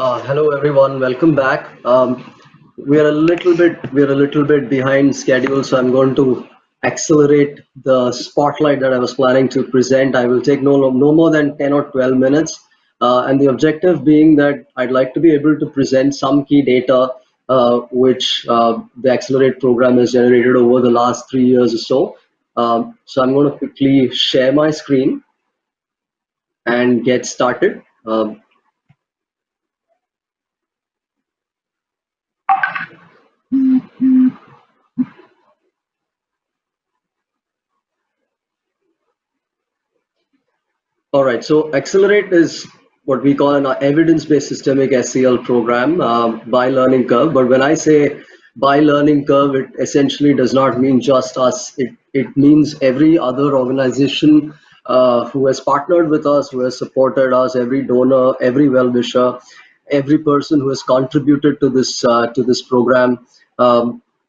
Hello everyone, welcome back. We are a little bit behind schedule, so I'm going to accelerate the spotlight that I was planning to present. I will take no more than 10 or 12 minutes, and the objective being that I'd like to be able to present some key data which the Accelerate program has generated over the last 3 years or so. So I'm going to quickly share my screen and get started. All right, so Accelerate is what we call an evidence-based systemic SEL program by Learning Curve. But when I say by Learning Curve, it essentially does not mean just us. It means every other organization who has partnered with us, who has supported us, every donor, every well-wisher, every person who has contributed to this program.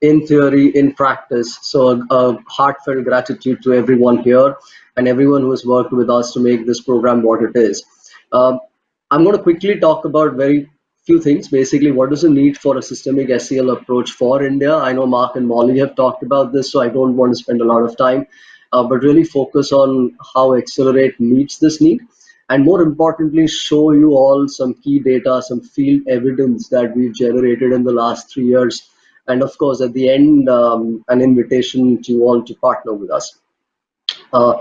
In theory, in practice. So a heartfelt gratitude to everyone here and everyone who has worked with us to make this program what it is. Um, I'm going to quickly talk about very few things. Basically, what is the need for a systemic SEL approach for India? I know Mark and Molly have talked about this, so I don't want to spend a lot of time, but really focus on how Accelerate meets this need. And more importantly, show you all some key data, some field evidence that we've generated in the last 3 years. And of course, at the end, an invitation to you all to partner with us. Uh,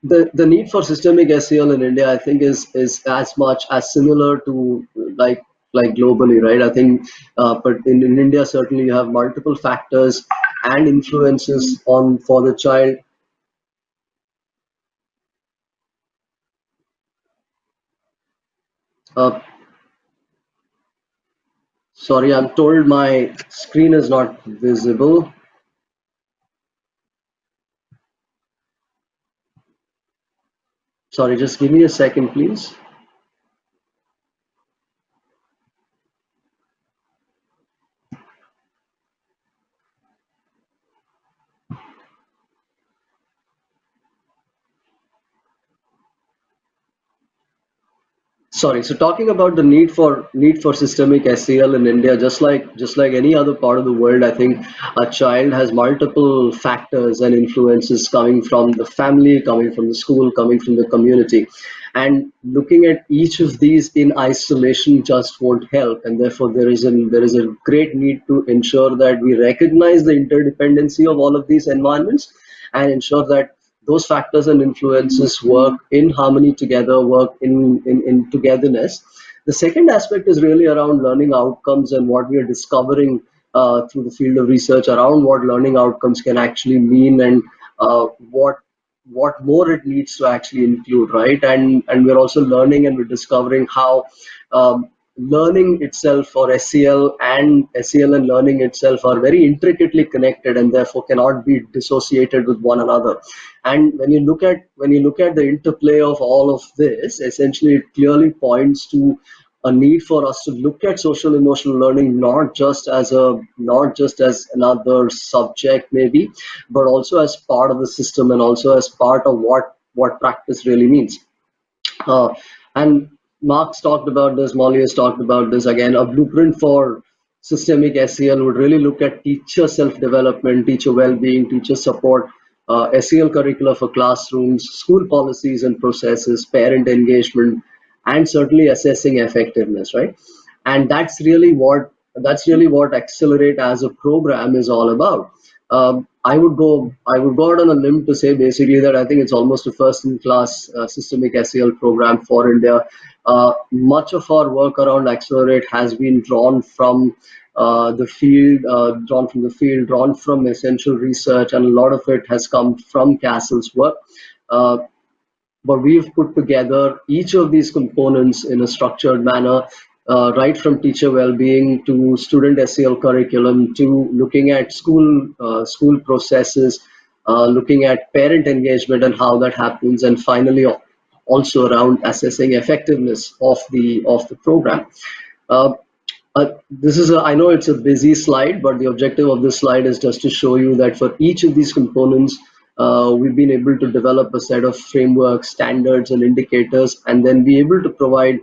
the need for systemic SEL in India, I think, is as much as similar to like globally, right? I think, but in India, certainly you have multiple factors and influences on for the child. Uh, Sorry, I'm told my screen is not visible. Sorry, just give me a second, please. Sorry. So talking about the need for systemic SEL in India, just like any other part of the world, I think a child has multiple factors and influences coming from the family, coming from the school, coming from the community, and looking at each of these in isolation just won't help. And therefore, there is a great need to ensure that we recognize the interdependency of all of these environments and ensure that those factors and influences work in harmony together, work in togetherness. The second aspect is really around learning outcomes and what we are discovering through the field of research around what learning outcomes can actually mean and what more it needs to actually include, right? And we're also learning and we're discovering how learning itself or SEL and learning itself are very intricately connected and therefore cannot be dissociated with one another. And when you look at the interplay of all of this, essentially it clearly points to a need for us to look at social emotional learning not just as another subject maybe, but also as part of the system and also as part of what practice really means. And Mark's talked about this, Molly has talked about this. Again, a blueprint for systemic SEL would really look at teacher self-development, teacher well-being, teacher support, SEL curricula for classrooms, school policies and processes, parent engagement, and certainly assessing effectiveness, right? And that's really what Accelerate as a program is all about. I would go out on a limb to say basically that I think it's almost a first-in-class systemic SEL program for India. Much of our work around Accelerate has been drawn from essential research, and a lot of it has come from Castle's work. Uh, but we've put together each of these components in a structured manner, right from teacher well-being to student SEL curriculum to looking at school processes, looking at parent engagement and how that happens, and finally also around assessing effectiveness of the program. Uh, I know it's a busy slide, but the objective of this slide is just to show you that for each of these components, we've been able to develop a set of frameworks, standards, and indicators, and then be able to provide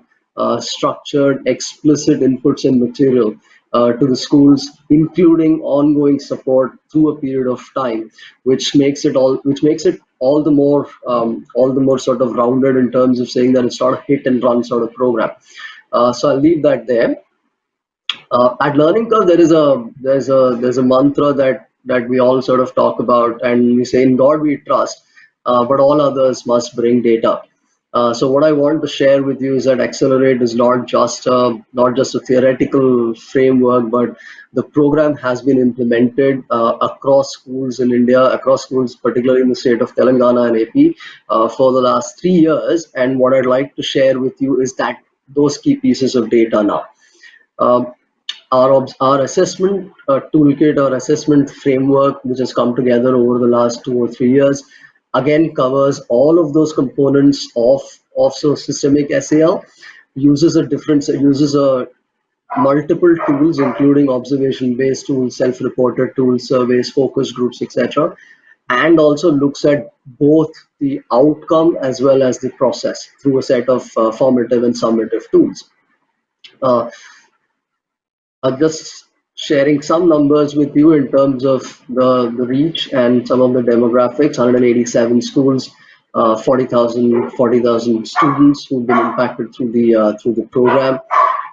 structured, explicit inputs and material to the schools, including ongoing support through a period of time, which makes it all the more sort of rounded in terms of saying that it's not a hit and run sort of program. So I'll leave that there. At Learning Curve, there's a mantra that we all sort of talk about, and we say, "In God we trust, but all others must bring data." So what I want to share with you is that Accelerate is not just a theoretical framework, but the program has been implemented across schools in India, across schools, particularly in the state of Telangana and AP, for the last 3 years. And what I'd like to share with you is that those key pieces of data now. Um, our assessment toolkit or assessment framework, which has come together over the last 2 or 3 years, again covers all of those components of systemic SAL. Uses a multiple tools, including observation-based tools, self-reported tools, surveys, focus groups, etc., and also looks at both the outcome as well as the process through a set of formative and summative tools. Uh, just sharing some numbers with you in terms of the reach and some of the demographics. 187 schools, 40,000 students who've been impacted through the program.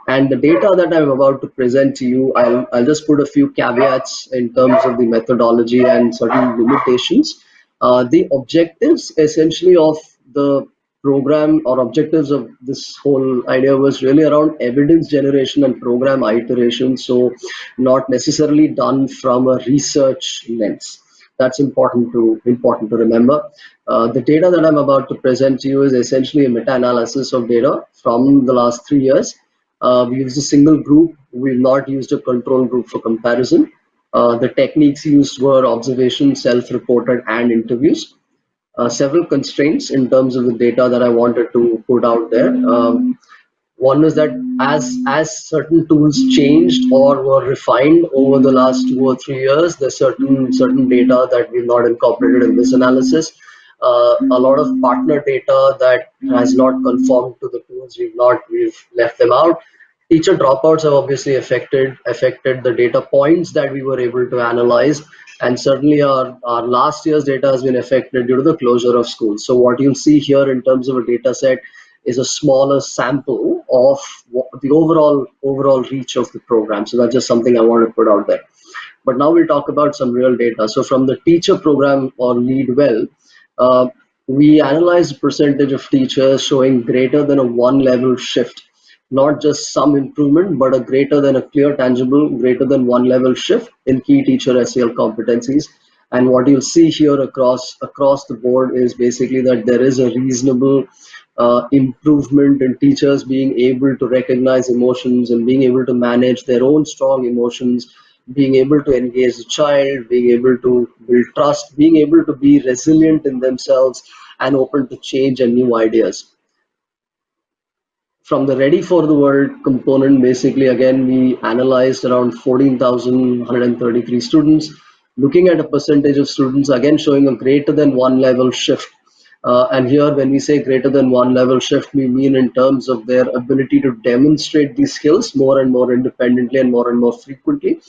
And the data that I'm about to present to you, I'll just put a few caveats in terms of the methodology and certain limitations. The objectives essentially of the program or objectives of this whole idea was really around evidence generation and program iteration, so not necessarily done from a research lens. That's important to remember. The data that I'm about to present to you is essentially a meta-analysis of data from the last 3 years. We used a single group. We've not used a control group for comparison. The techniques used were observation, self-reported, and interviews. Several constraints in terms of the data that I wanted to put out there. One is that as certain tools changed or were refined over the last 2 or 3 years, there's certain data that we've not incorporated in this analysis. A lot of partner data that has not conformed to the tools, we've left them out. Teacher dropouts have obviously affected the data points that we were able to analyze, and certainly our last year's data has been affected due to the closure of schools. So what you'll see here in terms of a data set is a smaller sample of the overall reach of the program. So that's just something I want to put out there. But now we'll talk about some real data. So from the teacher program or lead well, uh, we analyzed percentage of teachers showing greater than a one level shift, not just some improvement, but a greater than a clear, tangible, greater than one level shift in key teacher SEL competencies. And what you'll see here across the board is basically that there is a reasonable improvement in teachers being able to recognize emotions and being able to manage their own strong emotions, being able to engage the child, being able to build trust, being able to be resilient in themselves and open to change and new ideas. From the Ready for the World component, basically, again, we analyzed around 14,133 students, looking at a percentage of students, again, showing a greater than one level shift. And here, when we say greater than one level shift, we mean in terms of their ability to demonstrate these skills more and more independently and more frequently.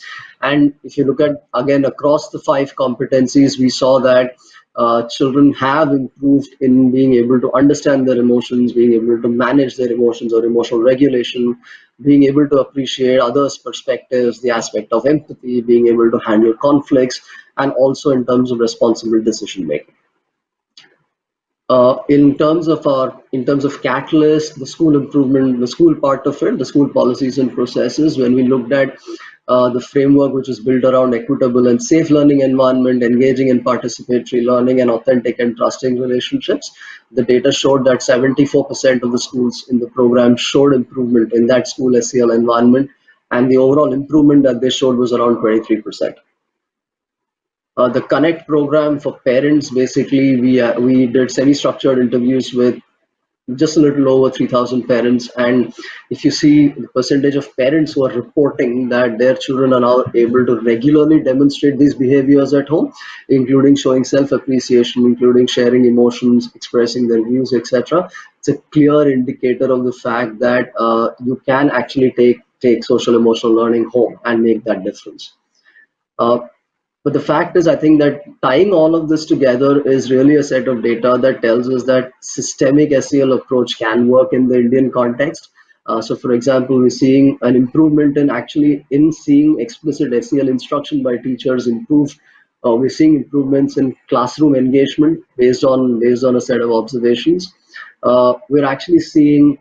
And if you look at, again, across the 5 competencies, we saw that children have improved in being able to understand their emotions, being able to manage their emotions or emotional regulation, being able to appreciate others' perspectives, the aspect of empathy, being able to handle conflicts, and also in terms of responsible decision making. In terms of catalyst, the school improvement, the school part of it, the school policies and processes, when we looked at the framework which is built around equitable and safe learning environment, engaging in participatory learning and authentic and trusting relationships, the data showed that 74% of the schools in the program showed improvement in that school SEL environment, and the overall improvement that they showed was around 23%. The Connect program for parents, basically, we did semi-structured interviews with just a little over 3,000 parents. And if you see the percentage of parents who are reporting that their children are now able to regularly demonstrate these behaviors at home, including showing self-appreciation, including sharing emotions, expressing their views, etc., it's a clear indicator of the fact that you can actually take social emotional learning home and make that difference. Uh, but the fact is, I think that tying all of this together is really a set of data that tells us that systemic SEL approach can work in the Indian context. So, for example, we're seeing an improvement in actually in seeing explicit SEL instruction by teachers improve. We're seeing improvements in classroom engagement based on a set of observations. We're actually seeing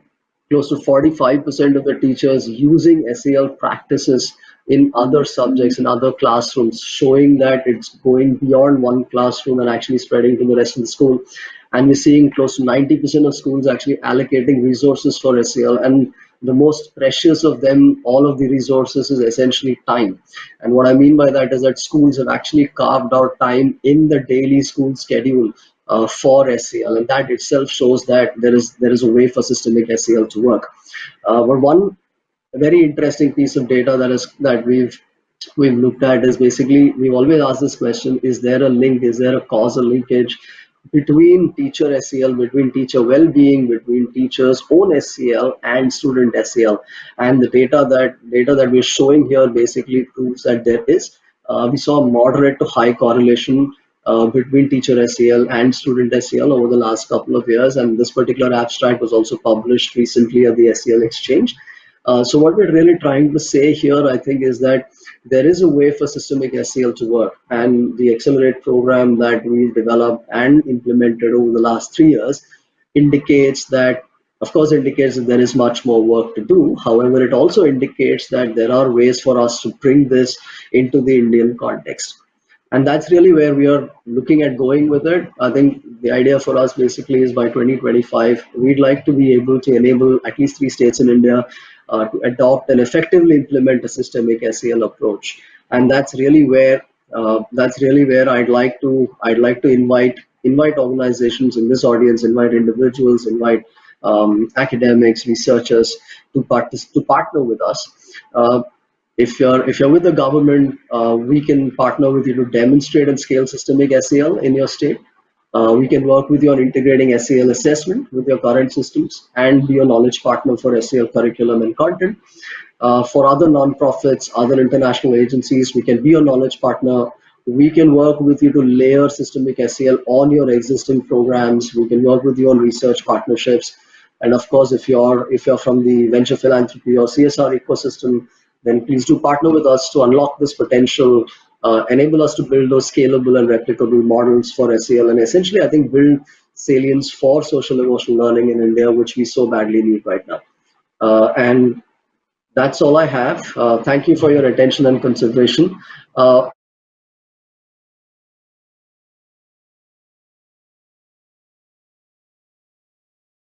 close to 45% of the teachers using SEL practices in other subjects, in other classrooms, showing that it's going beyond one classroom and actually spreading to the rest of the school. And we're seeing close to 90% of schools actually allocating resources for SEL. And the most precious of them, all of the resources, is essentially time. And what I mean by that is that schools have actually carved out time in the daily school schedule for SEL, and that itself shows that there is a way for systemic SEL to work. But one very interesting piece of data that we've looked at is basically we've always asked this question: is there a link? Is there a causal linkage between teacher SEL, between teacher well-being, between teachers' own SEL and student SEL? And the data that we're showing here basically proves that there is. We saw moderate to high correlation between teacher SEL and student SEL over the last couple of years, and this particular abstract was also published recently at the SEL Exchange. So what we're really trying to say here, I think, is that there is a way for systemic SEL to work, and the Accelerate program that we've developed and implemented over the last 3 years indicates that, of course, indicates that there is much more work to do. However, it also indicates that there are ways for us to bring this into the Indian context. And that's really where we are looking at going with it. I think the idea for us basically is by 2025, we'd like to be able to enable at least 3 states in India to adopt and effectively implement a systemic SEL approach. And that's really where I'd like to invite organizations in this audience, invite individuals, invite academics, researchers to partner with us. Uh, if you're with the government, we can partner with you to demonstrate and scale systemic SEL in your state. We can work with you on integrating SEL assessment with your current systems and be a knowledge partner for SEL curriculum and content. For other nonprofits, other international agencies, we can be a knowledge partner. We can work with you to layer systemic SEL on your existing programs. We can work with you on research partnerships. And of course, if you're from the venture philanthropy or CSR ecosystem, then please do partner with us to unlock this potential, enable us to build those scalable and replicable models for SEL, and essentially, I think, build salience for social emotional learning in India, which we so badly need right now. And that's all I have. Thank you for your attention and consideration.